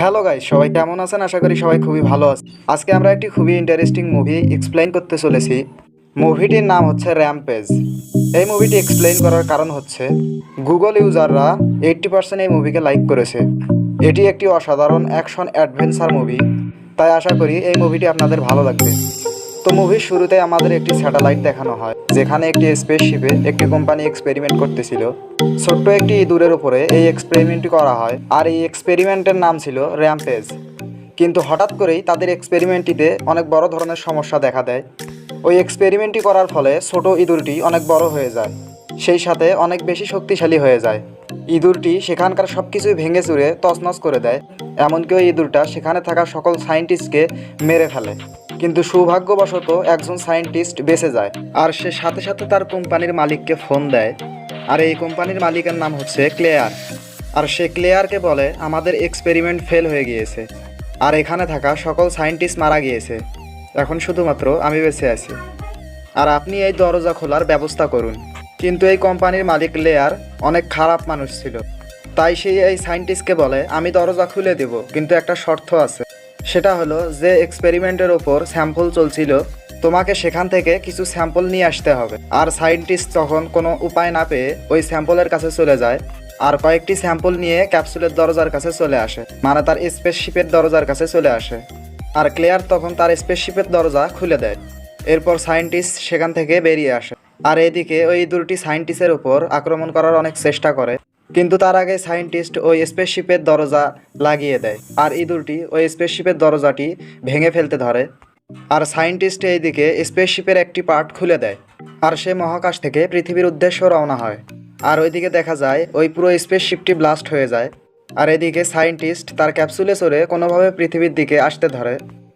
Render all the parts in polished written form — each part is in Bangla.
হ্যালো গাইস, সবাই কেমন আছেন? আশা করি সবাই খুবই ভালো আছে। আজকে আমরা একটি খুবই ইন্টারেস্টিং মুভি এক্সপ্লেইন করতে চলেছি। মুভিটির নাম হচ্ছে র্যাম্পেজ। এই মুভিটি এক্সপ্লেইন করার কারণ হচ্ছে গুগল ইউজাররা 80% এই মুভিকে লাইক করেছে। এটি একটি অসাধারণ অ্যাকশন অ্যাডভেঞ্চার মুভি, তাই আশা করি এই মুভিটি আপনাদের ভালো লাগবে। তো মুভির শুরুতে আমাদের একটি স্যাটেলাইট দেখানো হয়, যেখানে একটি স্পেসশিপে একটি কোম্পানি এক্সপেরিমেন্ট করতেছিল। ছোট্ট একটি ইঁদুরের উপরে এই এক্সপেরিমেন্টটি করা হয়, আর এই এক্সপেরিমেন্টের নাম ছিল র্যাম্পেজ। কিন্তু হঠাৎ করেই তাদের এক্সপেরিমেন্টটিতে অনেক বড় ধরনের সমস্যা দেখা দেয়। ওই এক্সপেরিমেন্টটি করার ফলে ছোট ইঁদুরটি অনেক বড় হয়ে যায়, সেই সাথে অনেক বেশি শক্তিশালী হয়ে যায়। ইঁদুরটি সেখানকার সব কিছুই ভেঙে চুরে তছনছ করে দেয়, এমনকি ওই ইঁদুরটা সেখানে থাকা সকল সায়েন্টিস্টকে মেরে ফেলে। কিন্তু সৌভাগ্যবশত একজন সায়েন্টিস্ট বেঁচে যায়, আর সে সাথে সাথে তার কোম্পানির মালিককে ফোন দেয়। আর এই কোম্পানির মালিকের নাম হচ্ছে ক্লেয়ার। আর সে ক্লেয়ারকে বলে, আমাদের এক্সপেরিমেন্ট ফেল হয়ে গিয়েছে, আর এখানে থাকা সকল সায়েন্টিস্ট মারা গিয়েছে, এখন শুধুমাত্র আমি বেঁচে আছি, আর আপনি এই দরজা খোলার ব্যবস্থা করুন। কিন্তু এই কোম্পানির মালিক লেয়ার অনেক খারাপ মানুষ ছিল, তাই সে এই সায়েন্টিস্টকে বলে, আমি দরজা খুলে দেব, কিন্তু একটা শর্ত আছে। সেটা হলো, যে এক্সপেরিমেন্টের ওপর স্যাম্পল চলছিল, তোমাকে সেখান থেকে কিছু স্যাম্পল নিয়ে আসতে হবে। আর সায়েন্টিস্ট তখন কোনো উপায় না পেয়ে ওই স্যাম্পলের কাছে চলে যায়, আর কয়েকটি স্যাম্পল নিয়ে ক্যাপসুলের দরজার কাছে চলে আসে, মানে তার স্পেসশিপের দরজার কাছে চলে আসে। আর ক্লেয়ার তখন তার স্পেসশিপের দরজা খুলে দেয়। এরপর সায়েন্টিস্ট সেখান থেকে বেরিয়ে আসে। আর এদিকে ওই দুটি সায়েন্টিস্টের উপর আক্রমণ করার অনেক চেষ্টা করে, কিন্তু তার আগে সায়েন্টিস্ট ওই স্পেসশিপের দরজা লাগিয়ে দেয়, আর ইঁদুরটি ওই স্পেসশিপের দরজাটি ভেঙে ফেলতে ধরে। আর সায়েন্টিস্ট এইদিকে স্পেসশিপের একটি পার্ট খুলে দেয়, আর সে মহাকাশ থেকে পৃথিবীর উদ্দেশ্যে রওনা হয়। আর ওইদিকে দেখা যায় ওই পুরো স্পেসশিপটি ব্লাস্ট হয়ে যায়। আর এদিকে সায়েন্টিস্ট তার ক্যাপসুলে চড়ে কোনোভাবে পৃথিবীর দিকে আসতে ধরে,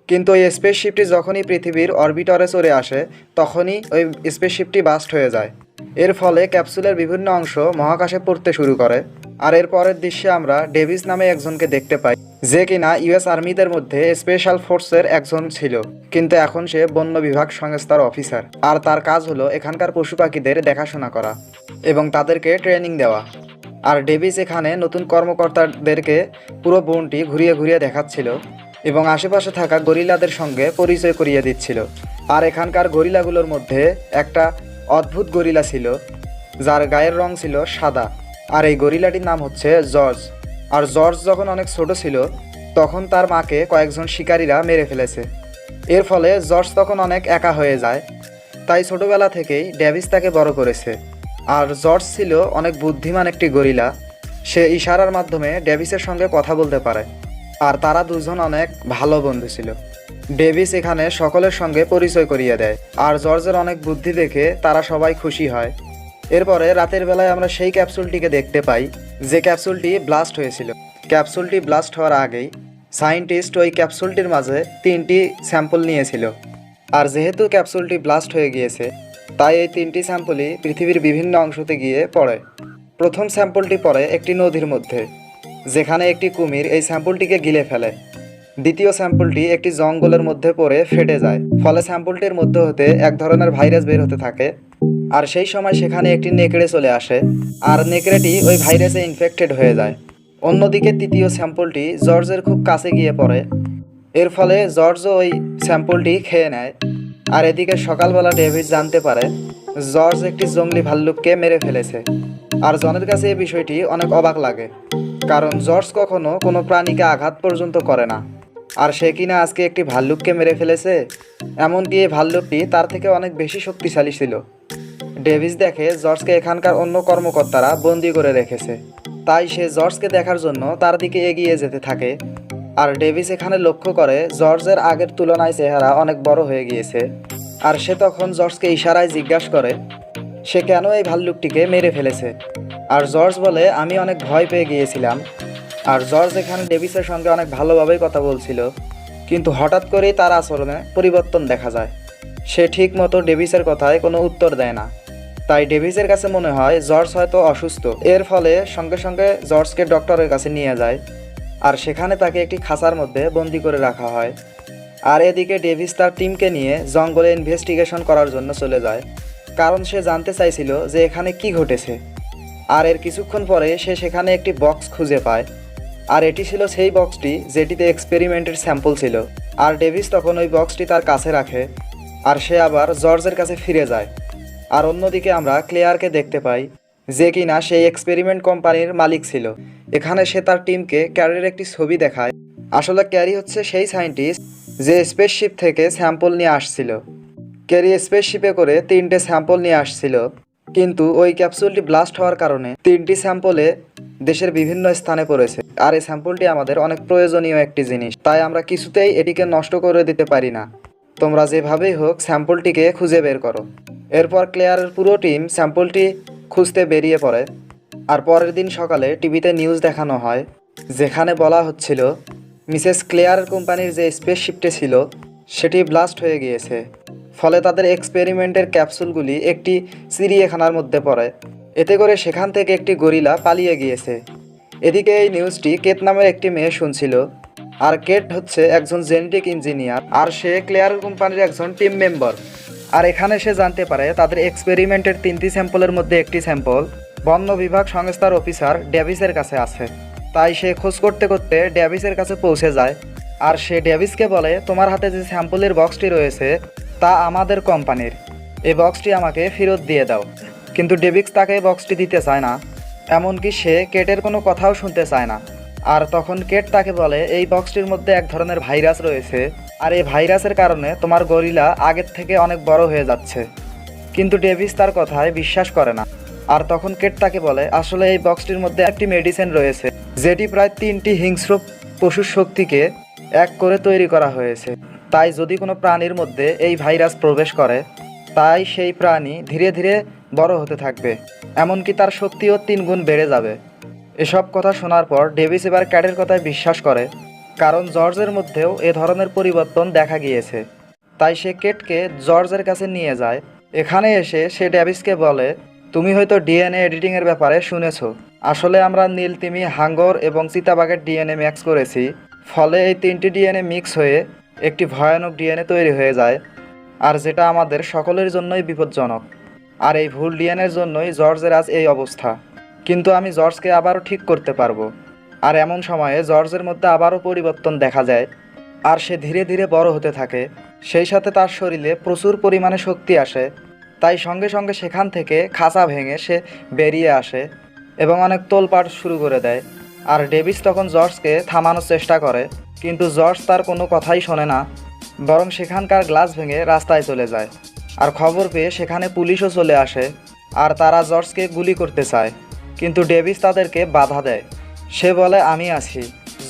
কিন্তু ওই স্পেসশিপটি যখনই পৃথিবীর অরবিটরে চলে আসে, তখনই ওই স্পেসশিপটি বাস্ট হয়ে যায়। এর ফলে ক্যাপসুলের বিভিন্ন অংশ মহাকাশে পড়তে শুরু করে। আর এর পরের দৃশ্যে আমরা ডেভিস নামে একজনকে দেখতে পাই, যে কিনা ইউএস আর্মিদের মধ্যে স্পেশাল ফোর্সের একজন ছিল, কিন্তু এখন সে বন্য বিভাগ সংস্থার অফিসার। আর তার কাজ হলো এখানকার পশু পাখিদের দেখাশোনা করা এবং তাদেরকে ট্রেনিং দেওয়া। আর ডেভিস এখানে নতুন কর্মকর্তাদেরকে পুরো বনটি ঘুরিয়ে ঘুরিয়ে দেখাচ্ছিল এবং আশেপাশে থাকা গরিলাদের সঙ্গে পরিচয় করিয়ে দিচ্ছিল। আর এখানকার গরিলাগুলোর মধ্যে একটা অদ্ভুত গরিলা ছিল, যার গায়ের রং ছিল সাদা। আর এই গরিলাটির নাম হচ্ছে জর্জ। আর জর্জ যখন অনেক ছোট ছিল, তখন তার মাকে কয়েকজন শিকারীরা মেরে ফেলেছে। এর ফলে জর্জ তখন অনেক একা হয়ে যায়, তাই ছোটবেলা থেকেই ডেভিস তাকে বড় করেছে। আর জর্জ ছিল অনেক বুদ্ধিমান একটি গরিলা, সে ইশারার মাধ্যমে ডেভিসের সঙ্গে কথা বলতে পারে। আর তারা দুজন অনেক ভালো বন্ধু ছিল। ডেভিস এখানে সকলের সঙ্গে পরিচয় করিয়ে দেয়, আর জর্জের অনেক বুদ্ধি দেখে তারা সবাই খুশি হয়। এরপরে রাতের বেলায় আমরা সেই ক্যাপসুলটিকে দেখতে পাই, যে ক্যাপসুলটি ব্লাস্ট হয়েছিল। ক্যাপসুলটি ব্লাস্ট হওয়ার আগেই সায়েন্টিস্ট ওই ক্যাপসুলটির মাঝে 3টি স্যাম্পল নিয়েছিল। আর যেহেতু ক্যাপসুলটি ব্লাস্ট হয়ে গিয়েছে, তাই এই 3টি স্যাম্পলই পৃথিবীর বিভিন্ন অংশতে গিয়ে পড়ে। প্রথম স্যাম্পলটি পড়ে একটি নদীর মধ্যে, যেখানে একটি কুমির এই স্যাম্পলটিকে গিলে ফেলে। দ্বিতীয় স্যাম্পলটি একটি জঙ্গলের মধ্যে পড়ে ফেটে যায়, ফলে স্যাম্পলটির মধ্যে হতে এক ধরনের ভাইরাস বের হতে থাকে। আর সেই সময় সেখানে একটি নেকড়ে চলে আসে, আর নেকড়েটি ওই ভাইরাসে ইনফেক্টেড হয়ে যায়। অন্যদিকে তৃতীয় স্যাম্পলটি জর্জের খুব কাছে গিয়ে পড়ে, এর ফলে জর্জও ওই স্যাম্পলটি খেয়ে নেয়। আর এদিকে সকালবেলা ডেভিড জানতে পারে জর্জ একটি জঙ্গলি ভাল্লুককে মেরে ফেলেছে। আর জনের কাছে এই বিষয়টি অনেক অবাক লাগে, কারণ জর্জ কখনো কোনো প্রাণীকে আঘাত পর্যন্ত করে না, আর সে কিনা আজকে একটি ভাল্লুককে মেরে ফেলেছে। এমনকি এই ভাল্লুকটি তার থেকে অনেক বেশি শক্তিশালী ছিল। ডেভিস দেখে জর্জকে এখানকার অন্য কর্মকর্তারা বন্দি করে রেখেছে, তাই সে জর্জকে দেখার জন্য তার দিকে এগিয়ে যেতে থাকে। আর ডেভিস এখানে লক্ষ্য করে জর্জের আগের তুলনায় চেহারা অনেক বড় হয়ে গিয়েছে। আর সে তখন জর্জকে ইশারায় জিজ্ঞাসা করে সে কেন এই ভাল্লুকটিকে মেরে ফেলেছে। আর জর্জ বলে, আমি অনেক ভয় পেয়ে গিয়েছিলাম। আর জর্জ এখানে ডেভিসের সঙ্গে অনেক ভালোভাবেই কথা বলছিল, কিন্তু হঠাৎ করেই তার আচরণে পরিবর্তন দেখা যায়। সে ঠিক মতো ডেভিসের কথায় কোনো উত্তর দেয় না, তাই ডেভিসের কাছে মনে হয় জর্জ হয়তো অসুস্থ। এর ফলে সঙ্গে সঙ্গে জর্জকে ডক্টরের কাছে নিয়ে যায়, আর সেখানে তাকে একটি খাঁচার মধ্যে বন্দি করে রাখা হয়। আর এদিকে ডেভিস তার টিমকে নিয়ে জঙ্গলে ইনভেস্টিগেশন করার জন্য চলে যায়, কারণ সে জানতে চাইছিল যে এখানে কি ঘটেছে। আর এর কিছুক্ষণ পরে সে সেখানে একটি বক্স খুঁজে পায়, আর এটি ছিল সেই বক্সটি যেটিতে এক্সপেরিমেন্টের স্যাম্পল ছিল। আর ডেভিস তখন ওই বক্সটি তার কাছে রাখে আর সে আবার জর্জের কাছে ফিরে যায়। আর অন্যদিকে আমরা ক্লেয়ারকে দেখতে পাই, যে কিনা সেই এক্সপেরিমেন্ট কোম্পানির মালিক ছিল। এখানে সে তার টিমকে ক্যারির একটি ছবি দেখায়। আসলে ক্যারি হচ্ছে সেই সায়েন্টিস্ট যে স্পেসশিপ থেকে স্যাম্পল নিয়ে আসছিল। ক্যারি স্পেসশিপে করে 3টে স্যাম্পল নিয়ে আসছিল, কিন্তু ওই ক্যাপসুলটি ব্লাস্ট হওয়ার কারণে 3টি স্যাম্পলে দেশের বিভিন্ন স্থানে পড়েছে। আর এই স্যাম্পলটি আমাদের অনেক প্রয়োজনীয় একটি জিনিস, তাই আমরা কিছুতেই এটিকে নষ্ট করে দিতে পারি না। তোমরা যেভাবেই হোক স্যাম্পলটিকে খুঁজে বের করো। এরপর ক্লেয়ারের পুরো টিম স্যাম্পলটি খুঁজতে বেরিয়ে পড়ে। আর পরের দিন সকালে টিভিতে নিউজ দেখানো হয়, যেখানে বলা হচ্ছিল মিসেস ক্লেয়ারের কোম্পানির যে স্পেসশিপটি ছিল সেটি ব্লাস্ট হয়ে গিয়েছে। ফলে তাদের এক্সপেরিমেন্টের ক্যাপসুলগুলি একটি চিড়িয়াখানার মধ্যে পড়ে। এতে করে সেখান থেকে একটি গরিলা পালিয়ে গিয়েছে। এদিকে এই নিউজটি কেট নামের একটি মেয়ে শুনছিল। আর কেট হচ্ছে একজন জেনেটিক ইঞ্জিনিয়ার, আর সে ক্লেয়ার কোম্পানির একজন টিম মেম্বার। আর এখানে সে জানতে পারে তাদের এক্সপেরিমেন্টের 3টি স্যাম্পলের মধ্যে একটি স্যাম্পল বন্য বিভাগ সংস্থার অফিসার ডেভিসের কাছে আছে। তাই সে খোঁজ করতে করতে ডেভিসের কাছে পৌঁছে যায়। আর সে ডেভিসকে বলে, তোমার হাতে যে স্যাম্পলের বক্সটি রয়েছে তা আমাদের কোম্পানির, এই বক্সটি আমাকে ফেরত দিয়ে দাও। কিন্তু ডেভিস তাকে বক্সটি দিতে চায় না, এমনকি সে কেটের কোনো কথাও শুনতে চায় না। আর তখন কেট তাকে বলে, এই বক্সটির মধ্যে এক ধরনের ভাইরাস রয়েছে, আর এই ভাইরাসের কারণে তোমার গরিলা আগের থেকে অনেক বড় হয়ে যাচ্ছে। কিন্তু ডেভিস তার কথায় বিশ্বাস করে না। আর তখন কেট তাকে বলে, আসলে এই বক্সটির মধ্যে একটি মেডিসিন রয়েছে, যেটি প্রায় 3টি হিংস্র পশুর শক্তিকে এক করে তৈরি করা হয়েছে। তাই যদি কোনো প্রাণীর মধ্যে এই ভাইরাস প্রবেশ করে, তাই সেই প্রাণী ধীরে ধীরে বড় হতে থাকবে, এমনকি তার শক্তিও 3 গুণ বেড়ে যাবে। এসব কথা শোনার পর ডেভিস এবার ক্যাটের কথায় বিশ্বাস করে, কারণ জর্জের মধ্যেও এ ধরনের পরিবর্তন দেখা গিয়েছে। তাই সে কেটকে জর্জের কাছে নিয়ে যায়। এখানে এসে সে ডেভিসকে বলে, তুমি হয়তো ডিএনএ এডিটিংয়ের ব্যাপারে শুনেছো। আসলে আমরা নীল তিমি, হাঙ্গর এবং চিতাবাঘের ডিএনএ মিক্স করেছি। ফলে এই 3টি ডিএনএ মিক্স হয়ে একটি ভয়ানক ডিএনএ তৈরি হয়ে যায়, আর যেটা আমাদের সকলের জন্যই বিপজ্জনক। আর এই ভুল ডিএনএর জন্যই জর্জের আজ এই অবস্থা। কিন্তু আমি জর্জকে আবারও ঠিক করতে পারবো। আর এমন সময়ে জর্জের মধ্যে আবারও পরিবর্তন দেখা যায়, আর সে ধীরে ধীরে বড় হতে থাকে। সেই সাথে তার শরীরে প্রচুর পরিমাণে শক্তি আসে। তাই সঙ্গে সঙ্গে সেখান থেকে খাঁচা ভেঙে সে বেরিয়ে আসে এবং অনেক তোলপাড় শুরু করে দেয়। আর ডেভিস তখন জর্জকে থামানোর চেষ্টা করে, কিন্তু জর্জ তার কোনো কথাই শোনে না, বরং সেখানকার গ্লাস ভেঙে রাস্তায় চলে যায়। আর খবর পেয়ে সেখানে পুলিশও চলে আসে, আর তারা জর্জকে গুলি করতে চায়, কিন্তু ডেভিস তাদেরকে বাধা দেয়। সে বলে, আমি আছি,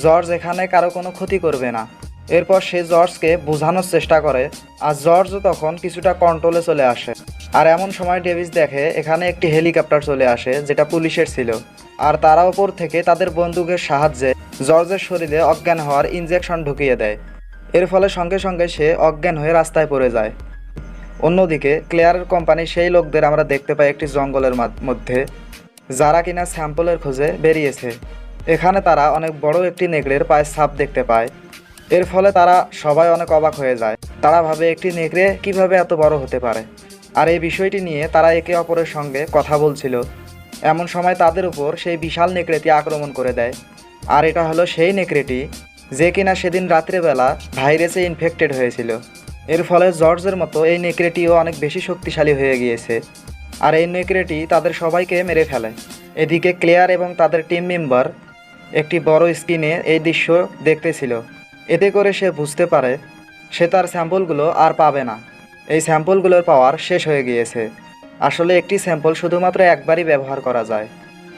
জর্জ এখানে কারো কোনো ক্ষতি করবে না। এরপর সে জর্জকে বোঝানোর চেষ্টা করে, আর জর্জও তখন কিছুটা কন্ট্রোলে চলে আসে। আর এমন সময় ডেভিস দেখে এখানে একটি হেলিকপ্টার চলে আসে, যেটা পুলিশের ছিল। আর তারা ওপর থেকে তাদের বন্দুকের সাহায্যে জর্জের শরীরে অজ্ঞান হওয়ার ইনজেকশন ঢুকিয়ে দেয়। এর ফলে সঙ্গে সঙ্গে সে অজ্ঞান হয়ে রাস্তায় পড়ে যায়। অন্যদিকে ক্লেয়ারের কোম্পানির সেই লোকদের আমরা দেখতে পাই একটি জঙ্গলের মধ্যে, যারা কিনা স্যাম্পলের খোঁজে বেরিয়েছে। এখানে তারা অনেক বড় একটি নেকড়ের পায়ের ছাপ দেখতে পায়। এর ফলে তারা সবাই অনেক অবাক হয়ে যায়। তারা ভাবে একটি নেকড়ে কিভাবে এত বড় হতে পারে। আর এই বিষয়টি নিয়ে তারা একে অপরের সঙ্গে কথা বলছিল। এমন সময় তাদের উপর সেই বিশাল নেকড়েটি আক্রমণ করে দেয়। আর এটা হলো সেই নেকড়েটি যে কিনা সেদিন রাত্রেবেলা ভাইরাসে ইনফেক্টেড হয়েছিল। এর ফলে জর্জের মতো এই নেকড়েটিও অনেক বেশি শক্তিশালী হয়ে গিয়েছে। আর এই নেকড়েটি তাদের সবাইকে মেরে ফেলে। এদিকে ক্লেয়ার এবং তাদের টিম মেম্বার একটি বড় স্ক্রিনে এই দৃশ্য দেখতেছিল। এতে করে সে বুঝতে পারে সে তার স্যাম্পলগুলো আর পাবে না। এই স্যাম্পলগুলোর পাওয়ার শেষ হয়ে গিয়েছে। আসলে একটি স্যাম্পল শুধুমাত্র একবারই ব্যবহার করা যায়।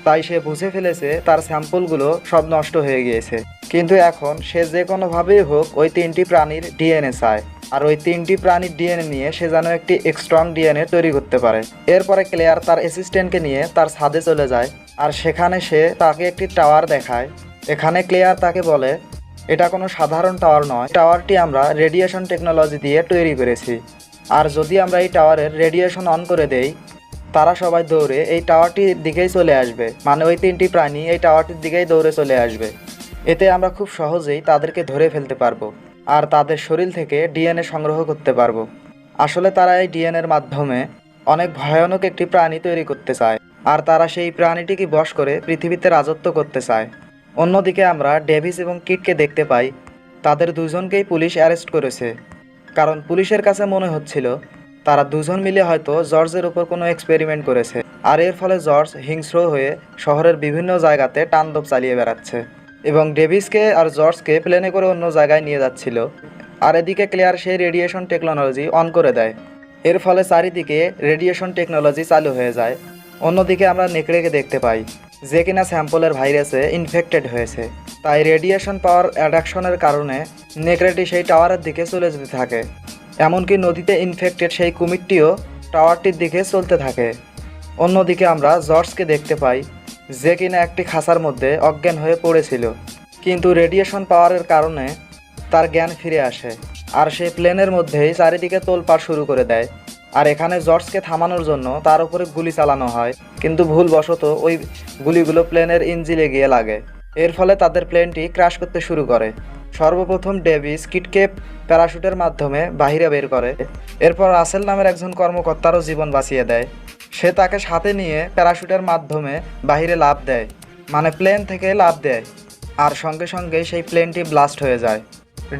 তাই সে বুঝে ফেলেছে তার স্যাম্পলগুলো সব নষ্ট হয়ে গিয়েছে। কিন্তু এখন সে যে কোনোভাবেই হোক ওই 3টি প্রাণীর ডিএনএ চায়। আর ওই 3টি প্রাণীর ডিএনএ নিয়ে সে যেন একটি স্ট্রং ডিএনএ তৈরি করতে পারে। এরপরে ক্লেয়ার তার অ্যাসিস্ট্যান্টকে নিয়ে তার ছাদে চলে যায়। আর সেখানে সে তাকে একটি টাওয়ার দেখায়। এখানে ক্লেয়ার তাকে বলে, এটা কোনো সাধারণ টাওয়ার নয়, টাওয়ারটি আমরা রেডিয়েশন টেকনোলজি দিয়ে তৈরি করেছি। আর যদি আমরা এই টাওয়ারের রেডিয়েশন অন করে দেই, তারা সবাই দৌড়ে এই টাওয়ারটির দিকেই চলে আসবে। মানে ওই 3টি প্রাণী এই টাওয়ারটির দিকেই দৌড়ে চলে আসবে। এতে আমরা খুব সহজেই তাদেরকে ধরে ফেলতে পারবো, আর তাদের শরীর থেকে ডিএনএ সংগ্রহ করতে পারবো। আসলে তারা এই ডিএনএর মাধ্যমে অনেক ভয়ানক একটি প্রাণী তৈরি করতে চায়, আর তারা সেই প্রাণীটিকে বশ করে পৃথিবীতে রাজত্ব করতে চায়। অন্যদিকে আমরা ডেভিস এবং কিটকে দেখতে পাই তাদের দুজনকেই পুলিশ অ্যারেস্ট করেছে, কারণ পুলিশের কাছে মনে হচ্ছিল তারা দুজন মিলে হয়তো জর্জের উপর কোনো এক্সপেরিমেন্ট করেছে, আর এর ফলে জর্জ হিংস্র হয়ে শহরের বিভিন্ন জায়গাতে তাণ্ডব চালিয়ে বেড়াচ্ছে এবং ডেভিসকে আর জর্জকে প্লেনে করে অন্য জায়গায় নিয়ে যাচ্ছিল। আর এদিকে ক্লেয়ার সেই রেডিয়েশন টেকনোলজি অন করে দেয়, এর ফলে চারিদিকে রেডিয়েশন টেকনোলজি চালু হয়ে যায়। অন্যদিকে আমরা নেকড়েকে দেখতে পাই যে কিনা স্যাম্পলের ভাইরাসে ইনফেক্টেড হয়েছে, তাই রেডিয়েশন পাওয়ার অ্যাডাকশনের কারণে নেকড়েটি সেই টাওয়ারের দিকে চলে যেতে থাকে। এমনকি নদীতে ইনফেক্টেড সেই কুমিরটিও টাওয়ারটির দিকে চলতে থাকে। অন্যদিকে আমরা জর্জকে দেখতে পাই যে কিনা একটি খাঁচার মধ্যে অজ্ঞান হয়ে পড়েছিল, কিন্তু রেডিয়েশন পাওয়ারের কারণে তার জ্ঞান ফিরে আসে আর সে প্লেনের মধ্যেই চারিদিকে তোলপাড় শুরু করে দেয়। আর এখানে জর্জকে থামানোর জন্য তার উপরে গুলি চালানো হয়, কিন্তু ভুলবশত ওই গুলিগুলো প্লেনের ইঞ্জিনে গিয়ে লাগে। এর ফলে তাদের প্লেনটি ক্র্যাশ করতে শুরু করে। সর্বপ্রথম ডেভিস কিটকে প্যারাশুটের মাধ্যমে বাহিরে বের করে, এরপর রাসেল নামের একজন কর্মকর্তারও জীবন বাঁচিয়ে দেয়। সে তাকে সাথে নিয়ে প্যারাশুটের মাধ্যমে বাহিরে লাফ দেয়, মানে প্লেন থেকে লাফ দেয়, আর সঙ্গে সঙ্গে সেই প্লেনটি ব্লাস্ট হয়ে যায়।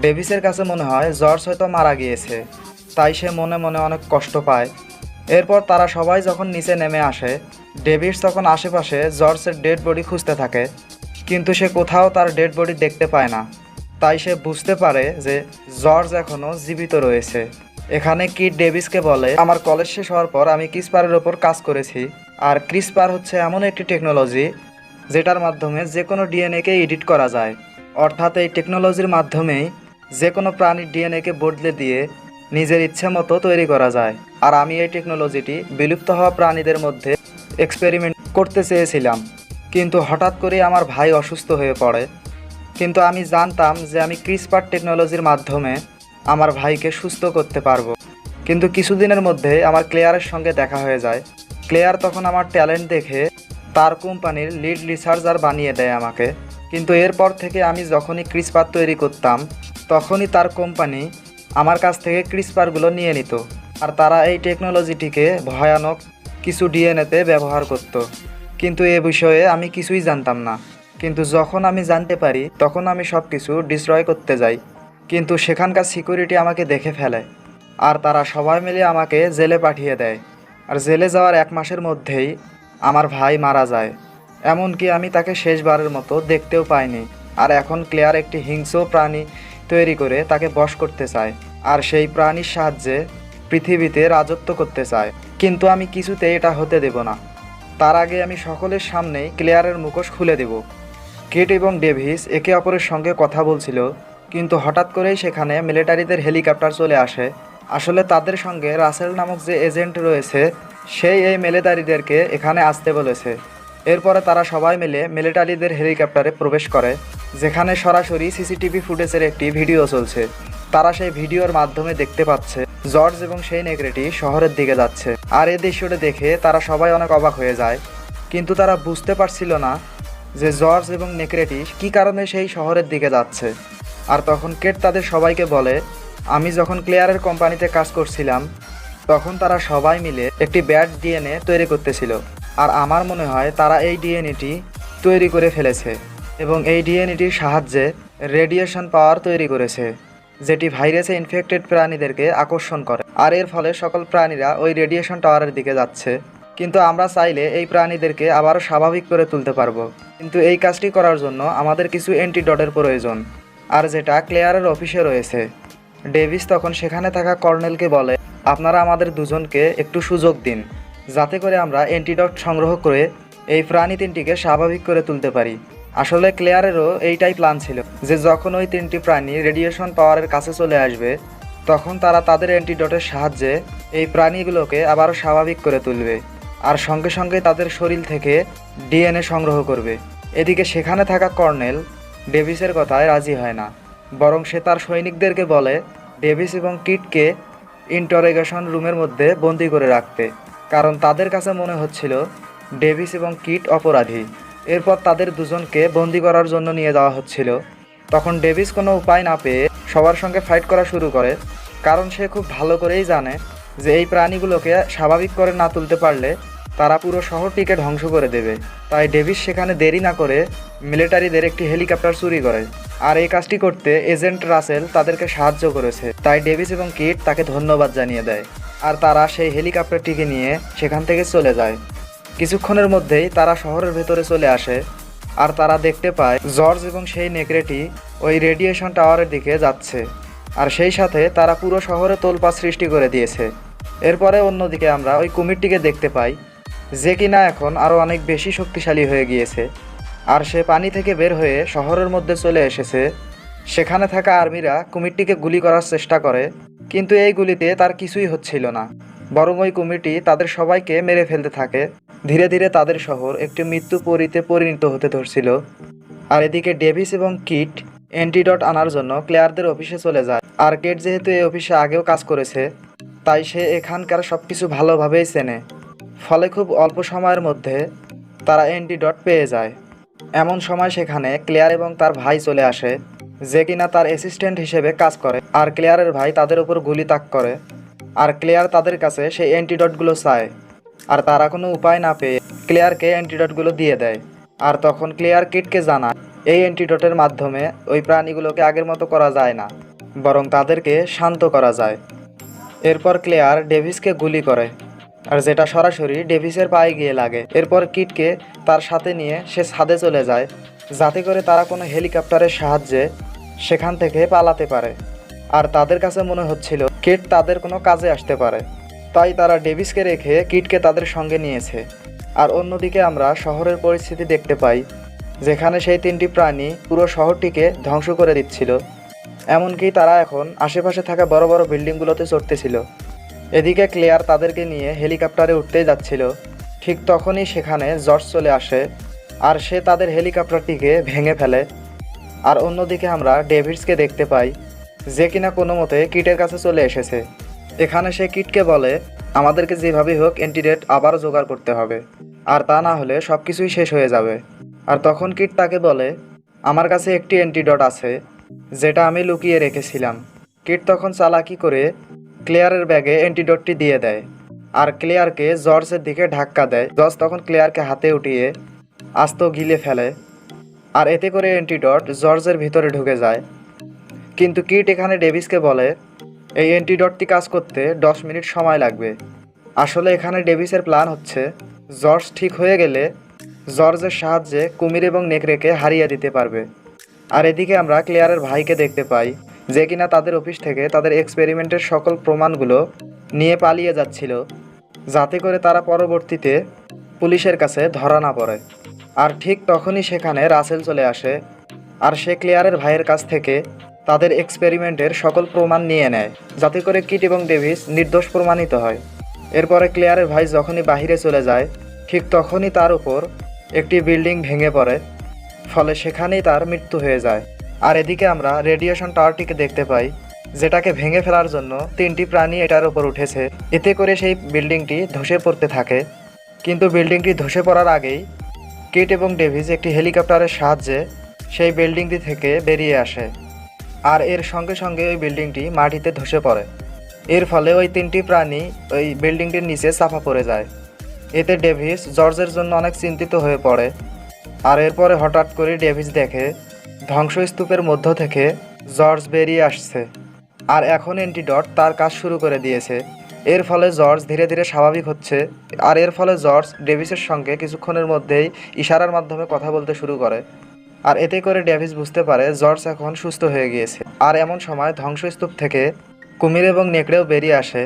ডেভিসের কাছে মনে হয় জর্জ হয়তো মারা গিয়েছে, তাই সে মনে মনে অনেক কষ্ট পায়। এরপর তারা সবাই যখন নিচে নেমে আসে, ডেভিস তখন আশেপাশে জর্জের ডেড বডি খুঁজতে থাকে, কিন্তু সে কোথাও তার ডেড বডি দেখতে পায় না। তাই সে বুঝতে পারে যে জর্জ এখনও জীবিত রয়েছে। এখানে কিট ডেভিসকে বলে, আমার কলেজ শেষ হওয়ার পর আমি ক্রিসপারের ওপর কাজ করেছি, আর ক্রিসপার হচ্ছে এমন একটি টেকনোলজি যেটার মাধ্যমে যে কোনো ডিএনএকে এডিট করা যায়। অর্থাৎ এই টেকনোলজির মাধ্যমেই যে কোনো প্রাণীর ডিএনএকে বদলে দিয়ে নিজের ইচ্ছে মতো তৈরি করা যায়। আর আমি এই টেকনোলজিটি বিলুপ্ত হওয়া প্রাণীদের মধ্যে এক্সপেরিমেন্ট করতে চেয়েছিলাম, কিন্তু হঠাৎ করে আমার ভাই অসুস্থ হয়ে পড়ে। কিন্তু আমি জানতাম যে আমি ক্রিসপার টেকনোলজির মাধ্যমে আমার ভাইকে সুস্থ করতে পারবো। কিন্তু কিছুদিনের মধ্যে আমার ক্লেয়ারের সঙ্গে দেখা হয়ে যায়। ক্লেয়ার তখন আমার ট্যালেন্ট দেখে তার কোম্পানির লিড রিসার্চার বানিয়ে দেয় আমাকে। কিন্তু এরপর থেকে আমি যখনই ক্রিসপার তৈরি করতাম, তখনই তার কোম্পানি আমার কাছ থেকে ক্রিসপারগুলো নিয়ে নিত, আর তারা এই টেকনোলজিটিকে ভয়ানক কিছু ডিএনএতে ব্যবহার করত। কিন্তু এ বিষয়ে আমি কিছুই জানতাম না। কিন্তু যখন আমি জানতে পারি, তখন আমি সব কিছু ডিস্ট্রয় করতে যাই, কিন্তু সেখানকার সিকিউরিটি আমাকে দেখে ফেলে, আর তারা সবাই মিলে আমাকে জেলে পাঠিয়ে দেয়। আর জেলে যাওয়ার 1 মাসের মধ্যেই আমার ভাই মারা যায়, এমনকি আমি তাকে শেষবারের মতো দেখতেও পাইনি। আর এখন ক্লেয়ার একটি হিংস্র প্রাণী তৈরি করে তাকে বশ করতে চায়, আর সেই প্রাণীর সাহায্যে পৃথিবীতে রাজত্ব করতে চায়। কিন্তু আমি কিছুতেই এটা হতে দেব না। তার আগে আমি সকলের সামনেই ক্লেয়ারের মুখোশ খুলে দেব। কিট এবং ডেভিস একে অপরের সঙ্গে কথা বলছিল, কিন্তু হঠাৎ করেই সেখানে মিলিটারিদের হেলিকপ্টার চলে আসে। আসলে তাদের সঙ্গে রাসেল নামক যে এজেন্ট রয়েছে, সেই এই মিলিটারিদেরকে এখানে আসতে বলেছে। এরপরে তারা সবাই মিলে মিলিটারিদের হেলিকপ্টারে প্রবেশ করে, যেখানে সরাসরি সিসিটিভি ফুটেজের একটি ভিডিও চলছে। তারা সেই ভিডিওর মাধ্যমে দেখতে পাচ্ছে জর্জ এবং সেই নেকড়েটি শহরের দিকে যাচ্ছে। আর এই দৃশ্যটা দেখে তারা সবাই অনেক অবাক হয়ে যায়, কিন্তু তারা বুঝতে পারছিল না যে জর্জ এবং নেকড়েটি কী কারণে সেই শহরের দিকে যাচ্ছে। আর তখন কেট তাদের সবাইকে বলে, আমি যখন ক্লেয়ারের কোম্পানিতে কাজ করছিলাম, তখন তারা সবাই মিলে একটি ব্যাড ডিএনএ তৈরি করতেছিল। আর আমার মনে হয় তারা এই ডিএনএটি তৈরি করে ফেলেছে এবং এই ডিএনএটির সাহায্যে রেডিয়েশন পাওয়ার তৈরি করেছে, যেটি ভাইরাসে ইনফেক্টেড প্রাণীদেরকে আকর্ষণ করে। আর এর ফলে সকল প্রাণীরা ওই রেডিয়েশন টাওয়ারের দিকে যাচ্ছে। কিন্তু আমরা চাইলে এই প্রাণীদেরকে আবারও স্বাভাবিক করে তুলতে পারবো, কিন্তু এই কাজটি করার জন্য আমাদের কিছু অ্যান্টিডটের প্রয়োজন, আর যেটা ক্লেয়ারের অফিসে রয়েছে। ডেভিস তখন সেখানে থাকা কর্নেলকে বলে, আপনারা আমাদের দুজনকে একটু সুযোগ দিন, যাতে করে আমরা অ্যান্টিডট সংগ্রহ করে এই প্রাণী তিনটিকে স্বাভাবিক করে তুলতে পারি। আসলে ক্লেয়ারেরও এইটাই প্ল্যান ছিল যে যখন ওই 3টি প্রাণী রেডিয়েশন পাওয়ারের কাছে চলে আসবে, তখন তারা তাদের অ্যান্টিডটের সাহায্যে এই প্রাণীগুলোকে আবারও স্বাভাবিক করে তুলবে, আর সঙ্গে সঙ্গে তাদের শরীর থেকে ডিএনএ সংগ্রহ করবে। এদিকে সেখানে থাকা কর্নেল ডেভিসের কথায় রাজি হয় না, বরং সে তার সৈনিকদেরকে বলে ডেভিস এবং কিটকে ইন্টারোগেশন রুমের মধ্যে বন্দি করে রাখতে, কারণ তাদের কাছে মনে হচ্ছিল ডেভিস এবং কিট অপরাধী। এরপর তাদের দুজনকে বন্দি করার জন্য নিয়ে যাওয়া হচ্ছিল। তখন ডেভিস কোনো উপায় না পেয়ে সবার সঙ্গে ফাইট করা শুরু করে, কারণ সে খুব ভালো করেই জানে যে এই প্রাণীগুলোকে স্বাভাবিক করে না তুলতে পারলে তারা পুরো শহরটিকে ধ্বংস করে দেবে। তাই ডেভিস সেখানে দেরি না করে মিলিটারিদের একটি হেলিকপ্টার চুরি করে। আর এই কাজটি করতে এজেন্ট রাসেল তাদেরকে সাহায্য করেছে। তাই ডেভিস এবং কিট তাকে ধন্যবাদ জানিয়ে দেয়। আর তারা সেই হেলিকপ্টারটিকে নিয়ে সেখান থেকে চলে যায়। কিছুক্ষণের মধ্যেই তারা শহরের ভেতরে চলে আসে। আর তারা দেখতে পায় জর্জ এবং সেই নেকড়েটি ওই রেডিয়েশন টাওয়ারের দিকে যাচ্ছে। আর সেই সাথে তারা পুরো শহরে তোলপাড় সৃষ্টি করে দিয়েছে। এরপরে অন্যদিকে আমরা ওই কুমিরটিকে দেখতে পাই, যে কিনা এখন আরও অনেক বেশি শক্তিশালী হয়ে গিয়েছে। আর সে পানি থেকে বের হয়ে শহরের মধ্যে চলে এসেছে। সেখানে থাকা আর্মিরা কুমিরটিকে গুলি করার চেষ্টা করে, কিন্তু এই গুলিতে তার কিছুই হচ্ছিল না, বরং ওই কুমিরটি তাদের সবাইকে মেরে ফেলতে থাকে। ধীরে ধীরে তাদের শহর একটি মৃত্যুপরীতে পরিণত হতে ধরছিল। আর এদিকে ডেভিস এবং কিট অ্যান্টিডট আনার জন্য ক্লেয়ারদের অফিসে চলে যায়। আর কেট যেহেতু এই অফিসে আগেও কাজ করেছে, তাই সে এখানকার সব কিছু ভালোভাবেই চেনে। ফলে খুব অল্প সময়ের মধ্যে তারা অ্যান্টিডট পেয়ে যায়। এমন সময় সেখানে ক্লেয়ার এবং তার ভাই চলে আসে, যে কিনা তার অ্যাসিস্ট্যান্ট হিসেবে কাজ করে। আর ক্লেয়ারের ভাই তাদের উপর গুলি তাক করে। আর ক্লেয়ার তাদের কাছে সেই অ্যান্টিডটগুলো চায়। আর তারা কোনো উপায় না পেয়ে ক্লেয়ারকে অ্যান্টিডটগুলো দিয়ে দেয়। আর তখন ক্লেয়ার কিটকে জানায় এই অ্যান্টিডটের মাধ্যমে ওই প্রাণীগুলোকে আগের মতো করা যায় না, বরং তাদেরকে শান্ত করা যায়। এরপর ক্লেয়ার ডেভিসকে গুলি করে, আর যেটা সরাসরি ডেভিসের পায়ে গিয়ে লাগে। এরপর কিটকে তার সাথে নিয়ে সে ছাদে চলে যায়, যাতে করে তারা কোনো হেলিকপ্টারের সাহায্যে সেখান থেকে পালাতে পারে। আর তাদের কাছে মনে হচ্ছিল কিট তাদের কোনো কাজে আসতে পারে, তাই তারা ডেভিসকে রেখে কিটকে তাদের সঙ্গে নিয়েছে। আর অন্যদিকে আমরা শহরের পরিস্থিতি দেখতে পাই, যেখানে সেই তিনটি প্রাণী পুরো শহরটিকে ধ্বংস করে দিচ্ছিল। এমনকি তারা এখন আশেপাশে থাকা বড় বড় বিল্ডিংগুলোতে চড়তেছিল। এদিকে ক্লেয়ার তাদেরকে নিয়ে হেলিকপ্টারে উঠতেই যাচ্ছিল, ঠিক তখনই সেখানে জর্জ চলে আসে। আর সে তাদের হেলিকপ্টারটিকে ভেঙে ফেলে। আর অন্যদিকে আমরা ডেভিডসকে দেখতে পাই, যে কিনা কোনো মতে কিটের কাছে চলে এসেছে। এখানে সে কিটকে বলে আমাদেরকে যেভাবেই হোক অ্যান্টিডট আবারও জোগাড় করতে হবে, আর তা না হলে সব কিছুই শেষ হয়ে যাবে। আর তখন কিট তাকে বলে আমার কাছে একটি অ্যান্টিডট আছে, যেটা আমি লুকিয়ে রেখেছিলাম। কিট তখন চালাকি করে ক্লেয়ারের ব্যাগে অ্যান্টিডটটি দিয়ে দেয়। আর ক্লেয়ারকে জর্জের দিকে ধাক্কা দেয়। জর্জ তখন ক্লেয়ারকে হাতে উঠিয়ে আস্ত গিলে ফেলে। আর এতে করে অ্যান্টিডট জর্জের ভিতরে ঢুকে যায়। কিন্তু কিট এখানে ডেভিসকে বলে এই অ্যান্টিডটটি কাজ করতে 10 মিনিট সময় লাগবে। আসলে এখানে ডেভিসের প্ল্যান হচ্ছে জর্জ ঠিক হয়ে গেলে জর্জের সাহায্যে কুমির এবং নেকড়েকে হারিয়ে দিতে পারবে। আর এদিকে আমরা ক্লেয়ারের ভাইকে দেখতে পাই, যে কিনা তাদের অফিস থেকে তাদের এক্সপেরিমেন্টের সকল প্রমাণগুলো নিয়ে পালিয়ে যাচ্ছিল, যাতে করে তারা পরবর্তীতে পুলিশের কাছে ধরা না পড়ে। আর ঠিক তখনই সেখানে রাসেল চলে আসে। আর সে ক্লেয়ারের ভাইয়ের কাছ থেকে তাদের এক্সপেরিমেন্টের সকল প্রমাণ নিয়ে নেয়, যাতে করে কিট এবং ডেভিস নির্দোষ প্রমাণিত হয়। এরপরে ক্লেয়ারের ভাই যখনই বাহিরে চলে যায়, ঠিক তখনই তার উপর একটি বিল্ডিং ভেঙে পড়ে। ফলে সেখানেই তার মৃত্যু হয়ে যায়। আর এদিকে আমরা রেডিয়েশন টাওয়ারটিকে দেখতে পাই, যেটাকে ভেঙে ফেলার জন্য তিনটি প্রাণী এটার উপর উঠেছে। এতে করে সেই বিল্ডিংটি ধসে পড়তে থাকে। কিন্তু বিল্ডিংটি ধসে পড়ার আগেই কিট এবং ডেভিস একটি হেলিকপ্টারের সাহায্যে সেই বিল্ডিংটি থেকে বেরিয়ে আসে। আর এর সঙ্গে সঙ্গে ওই বিল্ডিংটি মাটিতে ধসে পড়ে। এর ফলে ওই তিনটি প্রাণী ওই বিল্ডিংটির নিচে চাপা পড়ে যায়। এতে ডেভিস জর্জের জন্য অনেক চিন্তিত হয়ে পড়ে। আর এরপরে হঠাৎ করে ডেভিস দেখে ধ্বংসস্তূপের মধ্য থেকে জর্জ বেরিয়ে আসছে। আর এখন অ্যান্টিডট তার কাজ শুরু করে দিয়েছে। এর ফলে জর্জ ধীরে ধীরে স্বাভাবিক হচ্ছে। আর এর ফলে জর্জ ডেভিসের সঙ্গে কিছুক্ষণের মধ্যেই ইশারার মাধ্যমে কথা বলতে শুরু করে। আর এতে করে ডেভিস বুঝতে পারে জর্জ এখন সুস্থ হয়ে গিয়েছে। আর এমন সময় ধ্বংসস্তূপ থেকে কুমির এবং নেকড়েও বেরিয়ে আসে।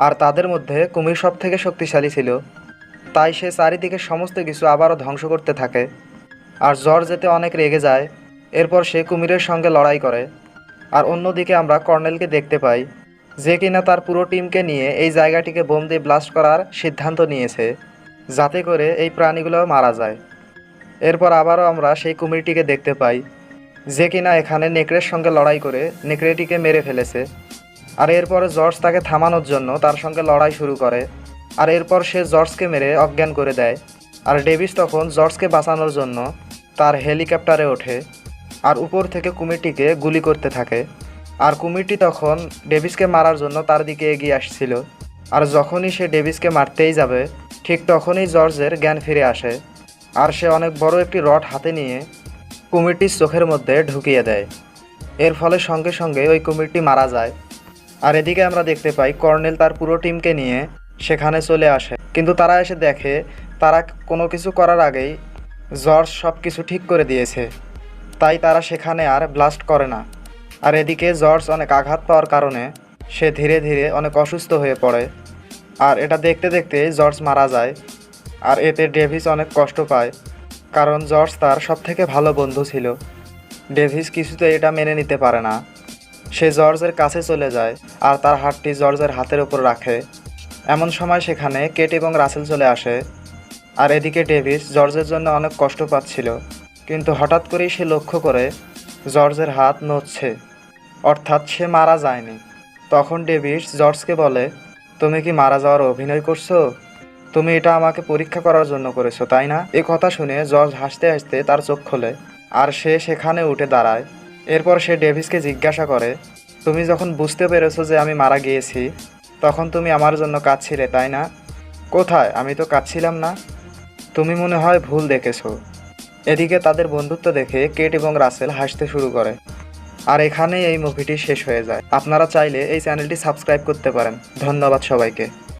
আর তাদের মধ্যে কুমির সব থেকে শক্তিশালী ছিল, তাই সে চারিদিকে সমস্ত কিছু আবারও ধ্বংস করতে থাকে। আর জর্জ এতে অনেক রেগে যায়। এরপর সে কুমিরের সঙ্গে লড়াই করে। আর অন্যদিকে আমরা কর্নেলকে দেখতে পাই, যে কিনা তার পুরো টিমকে নিয়ে এই জায়গাটিকে বোম দিয়ে ব্লাস্ট করার সিদ্ধান্ত নিয়েছে, যাতে করে এই প্রাণীগুলো মারা যায়। এরপর আবারও আমরা সেই কুমিরটিকে দেখতে পাই, যে কিনা এখানে নেকড়ের সঙ্গে লড়াই করে নেকড়েটিকে মেরে ফেলেছে। আর এরপরে জর্জ তাকে থামানোর জন্য তার সঙ্গে লড়াই শুরু করে। আর এরপর সে জর্জকে মেরে অজ্ঞান করে দেয়। আর ডেভিস তখন জর্জকে বাঁচানোর জন্য তার হেলিকপ্টারে ওঠে আর উপর থেকে কুমিরটিকে গুলি করতে থাকে। আর কুমিরটি তখন ডেভিসকে মারার জন্য তার দিকে এগিয়ে আসছিল। আর যখনই সে ডেভিসকে মারতেই যাবে, ঠিক তখনই জর্জের জ্ঞান ফিরে আসে, আর সে অনেক বড় একটি রড হাতে নিয়ে কুমিরটির চোখের মধ্যে ঢুকিয়ে দেয়। এর ফলে সঙ্গে সঙ্গে ওই কুমিরটি মারা যায়। আর এদিকে আমরা দেখতে পাই কর্নেল তার পুরো টিমকে নিয়ে সেখানে চলে আসে, কিন্তু তারা এসে দেখে তারা কোনো কিছু করার আগেই জর্জ সব কিছু ঠিক করে দিয়েছে, তাই তারা সেখানে আর ব্লাস্ট করে না। আর এদিকে জর্জ অনেক আঘাত পাওয়ার কারণে সে ধীরে ধীরে অনেক অসুস্থ হয়ে পড়ে, আর এটা দেখতে দেখতে জর্জ মারা যায়। আর এতে ডেভিস অনেক কষ্ট পায়, কারণ জর্জ তার সবথেকে ভালো বন্ধু ছিল। ডেভিস কিছুতে এটা মেনে নিতে পারে না। সে জর্জের কাছে চলে যায় আর তার হাতটি জর্জের হাতের উপর রাখে। এমন সময় সেখানে কেট এবং রাসেল চলে আসে। আর এদিকে ডেভিস জর্জের জন্য অনেক কষ্ট পাচ্ছিল, কিন্তু হঠাৎ করেই সে লক্ষ্য করে জর্জের হাত নড়ছে, অর্থাৎ সে মারা যায়নি। তখন ডেভিস জর্জকে বলে, তুমি কি মারা যাওয়ার অভিনয় করছো? তুমি এটা আমাকে পরীক্ষা করার জন্য করেছো, তাই না? এ কথা শুনে জর্জ হাসতে হাসতে তার চোখ খোলে, আর সে সেখানে উঠে দাঁড়ায়। এরপর সে ডেভিসকে জিজ্ঞাসা করে, তুমি যখন বুঝতে পেরেছো যে আমি মারা গিয়েছি, তখন তুমি আমার জন্য কাঁদছিলে, তাই না? কোথায়? আমি তো কাঁদছিলাম না। তুমি মনে হয় ভুল দেখেছো। এদিকে তাদের বন্ধুত্ব দেখে কেট এবং রাসেল হাসতে শুরু করে। আর এখানেই এই মুভিটি শেষ হয়ে যায়। আপনারা চাইলে এই চ্যানেলটি সাবস্ক্রাইব করতে পারেন। ধন্যবাদ সবাইকে।